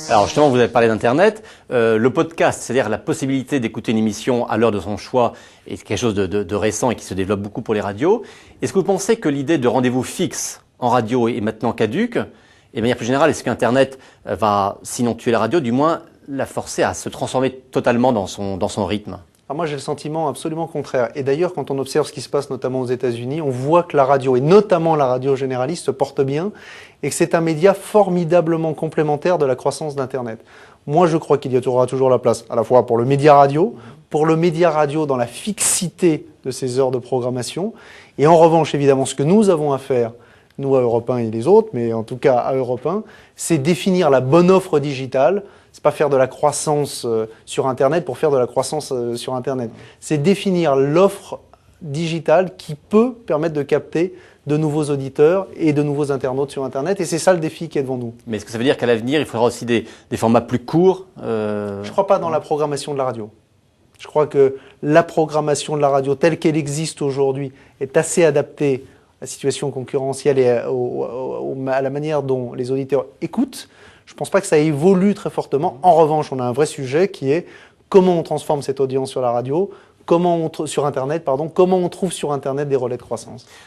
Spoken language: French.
Alors justement, vous avez parlé d'Internet. Le podcast, c'est-à-dire la possibilité d'écouter une émission à l'heure de son choix, est quelque chose de récent et qui se développe beaucoup pour les radios. Est-ce que vous pensez que l'idée de rendez-vous fixe en radio est maintenant caduque? Et de manière plus générale, est-ce qu'Internet va, sinon tuer la radio, du moins la forcer à se transformer totalement dans son rythme? Alors moi, j'ai le sentiment absolument contraire. Et d'ailleurs, quand on observe ce qui se passe notamment aux États-Unis, on voit que la radio, et notamment la radio généraliste, se porte bien et que c'est un média formidablement complémentaire de la croissance d'Internet. Moi, je crois qu'il y aura toujours la place, à la fois pour le média radio dans la fixité de ses heures de programmation, et en revanche, évidemment, ce que nous avons à faire, nous à Europe 1 et les autres, mais en tout cas à Europe 1, c'est définir la bonne offre digitale. C'est pas faire de la croissance sur Internet pour faire de la croissance sur Internet. C'est définir l'offre digitale qui peut permettre de capter de nouveaux auditeurs et de nouveaux internautes sur Internet. Et c'est ça le défi qui est devant nous. Mais est-ce que ça veut dire qu'à l'avenir, il faudra aussi des formats plus courts Je ne crois pas dans la programmation de la radio. Je crois que la programmation de la radio telle qu'elle existe aujourd'hui est assez adaptée à la situation concurrentielle et à la manière dont les auditeurs écoutent. Je ne pense pas que ça évolue très fortement. En revanche, on a un vrai sujet qui est comment on transforme cette audience sur la radio, sur Internet, comment on trouve sur Internet des relais de croissance.